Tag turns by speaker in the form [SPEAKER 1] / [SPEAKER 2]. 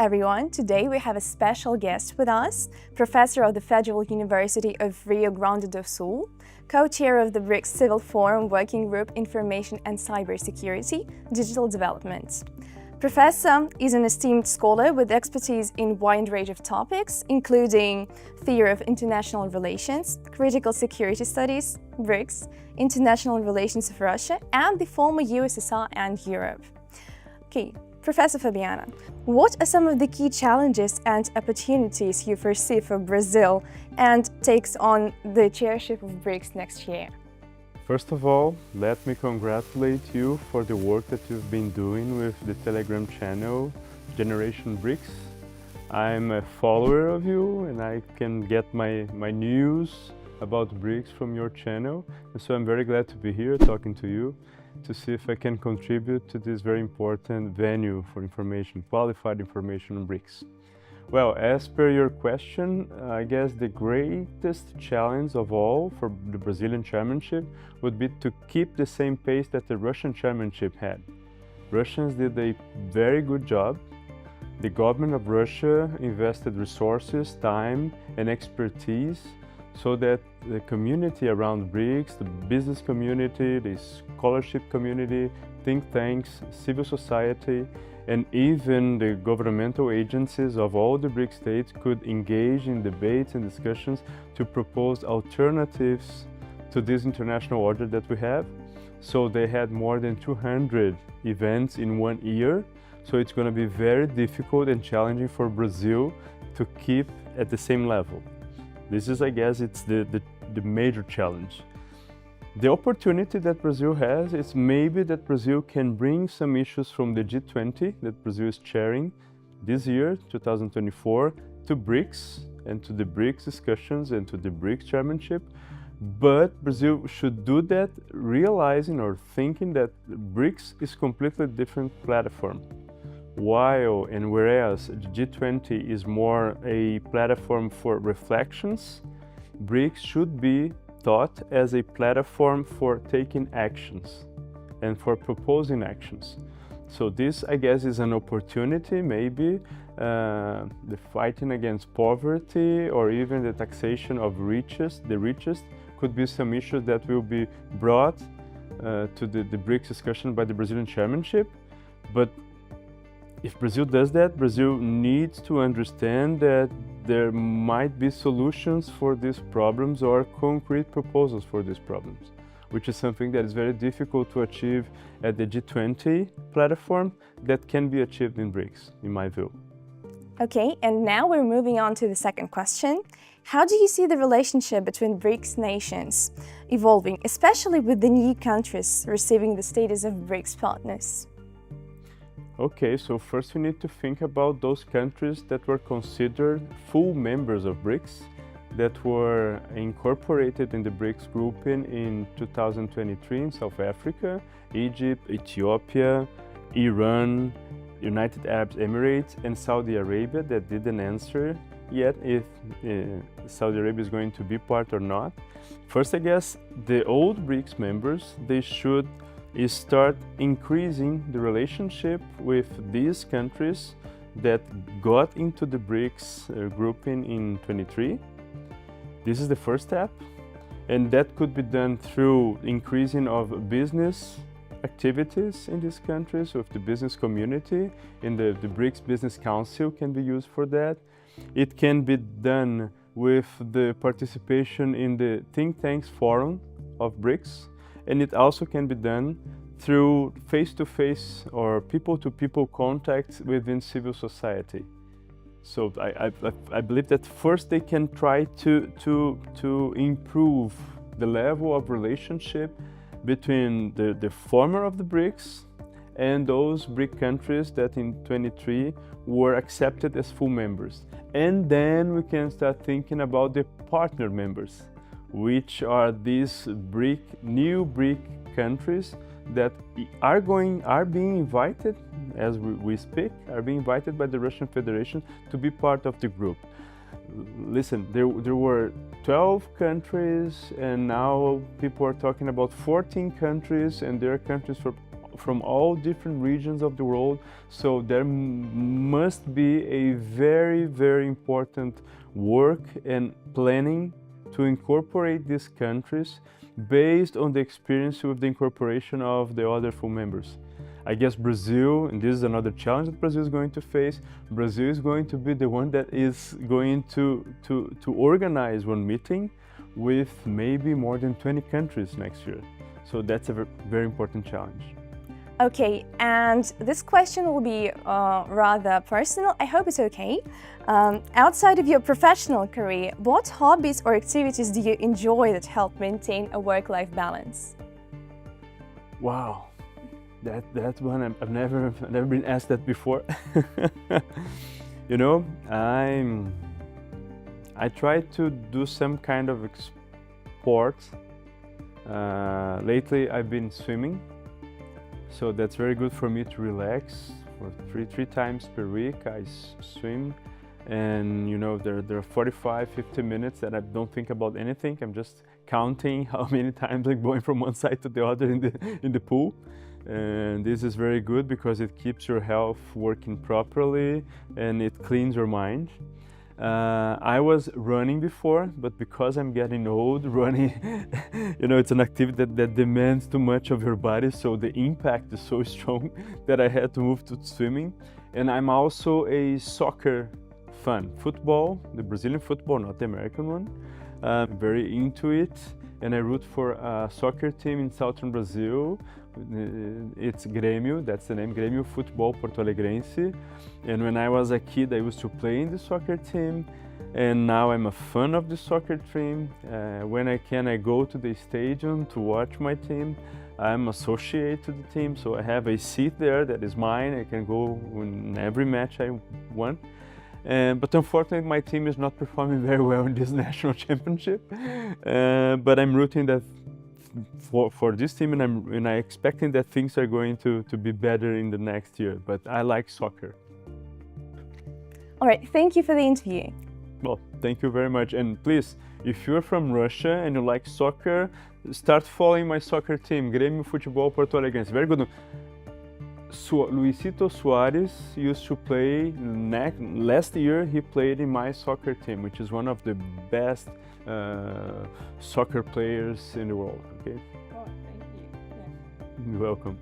[SPEAKER 1] everyone. Today we have a special guest with us, Professor of the Federal University of Rio Grande do Sul, Co-chair of the BRICS Civil Forum Working Group Information and Cybersecurity, Digital Development. Professor is an esteemed scholar with expertise in a wide range of topics, including theory of international relations, critical security studies, BRICS, international relations of Russia, and the former USSR and Europe. Okay, Professor Fabiano, what are some of the key challenges and opportunities you foresee for Brazil and takes on the chairship of BRICS next year?
[SPEAKER 2] First of all, let me congratulate you for the work that you've been doing with the Telegram channel Generation BRICS. I'm a follower of you and I can get my news about BRICS from your channel. And so I'm very glad to be here talking to you to see if I can contribute to this very important venue for information, qualified information on BRICS. Well, as per your question, I guess the greatest challenge of all for the Brazilian chairmanship would be to keep the same pace that the Russian chairmanship had. Russians did a very good job. The government of Russia invested resources, time and expertise so that the community around BRICS, the business community, the scholarship community, think tanks, civil society, and even the governmental agencies of all the BRICS states could engage in debates and discussions to propose alternatives to this international order that we have. So they had more than 200 events in 1 year. So it's going to be very difficult and challenging for Brazil to keep at the same level. This is, I guess, it's the major challenge. The opportunity that Brazil has is maybe that Brazil can bring some issues from the G20 that Brazil is chairing this year, 2024, to BRICS and to the BRICS discussions and to the BRICS chairmanship. But Brazil should do that realizing or thinking that BRICS is a completely different platform. While and whereas the G20 is more a platform for reflections, BRICS should be thought as a platform for taking actions and for proposing actions. So this, I guess, is an opportunity, maybe the fighting against poverty or even the taxation of the richest could be some issues that will be brought to the BRICS discussion by the Brazilian chairmanship. But if Brazil does that, Brazil needs to understand that there might be solutions for these problems or concrete proposals for these problems, which is something that is very difficult to achieve at the G20 platform that can be achieved in BRICS, in my view.
[SPEAKER 1] Okay, and now we're moving on to the second question. How do you see the relationship between BRICS nations evolving, especially with the new countries receiving the status of BRICS partners?
[SPEAKER 2] Okay, so first we need to think about those countries that were considered full members of BRICS, that were incorporated in the BRICS grouping in 2023 in South Africa, Egypt, Ethiopia, Iran, United Arab Emirates, and Saudi Arabia that didn't answer yet if Saudi Arabia is going to be part or not. First, I guess the old BRICS members, they should start increasing the relationship with these countries that got into the BRICS grouping in 23. This is the first step, and that could be done through increasing of business activities in these countries with the business community, and the BRICS Business Council can be used for that. It can be done with the participation in the think tanks forum of BRICS, and it also can be done through face-to-face or people-to-people contacts within civil society. So I believe that first they can try to improve the level of relationship between the former of the BRICS and those BRIC countries that in 23 were accepted as full members. And then we can start thinking about the partner members, which are these new BRIC countries that are being invited, as we speak, are being invited by the Russian Federation to be part of the group. Listen, there were 12 countries and now people are talking about 14 countries, and there are countries from from all different regions of the world. So there must be a very, very important work and planning to incorporate these countries based on the experience with the incorporation of the other full members. I guess Brazil, and this is another challenge that Brazil is going to face, Brazil is going to be the one that is going to organize one meeting with maybe more than 20 countries next year. So that's a very important challenge.
[SPEAKER 1] Okay, and this question will be rather personal. I hope it's okay. Outside of your professional career, what hobbies or activities do you enjoy that help maintain a work-life balance?
[SPEAKER 2] Wow, that's one I've never been asked that before. You know, I try to do some kind of sport. Lately, I've been swimming. So that's very good for me to relax. For three times per week I swim, and you know there are 45-50 minutes that I don't think about anything. I'm just counting how many times I'm going from one side to the other in the pool. And this is very good because it keeps your health working properly and it cleans your mind. I was running before, but because I'm getting old, running, you know, it's an activity that demands too much of your body, so the impact is so strong that I had to move to swimming. And I'm also a soccer fan. Football, the Brazilian football, not the American one. I'm very into it, and I root for a soccer team in southern Brazil. It's Grêmio, that's the name, Grêmio Futebol Porto Alegrense. And when I was a kid, I used to play in the soccer team, and now I'm a fan of the soccer team. When I can, I go to the stadium to watch my team. I'm associated to the team, so I have a seat there that is mine. I can go in every match I want. But unfortunately, my team is not performing very well in this national championship. But I'm rooting that for this team, and I'm expecting that things are going to be better in the next year. But I like soccer.
[SPEAKER 1] All right, thank you for the interview.
[SPEAKER 2] Well, thank you very much. And please, if you're from Russia and you like soccer, start following my soccer team, Grêmio Futebol Porto Alegrense. Very good. Luisito Soares used to play, last year he played in my soccer team, which is one of the best soccer players in the world. Okay?
[SPEAKER 1] Oh, thank you. Yeah.
[SPEAKER 2] You're welcome.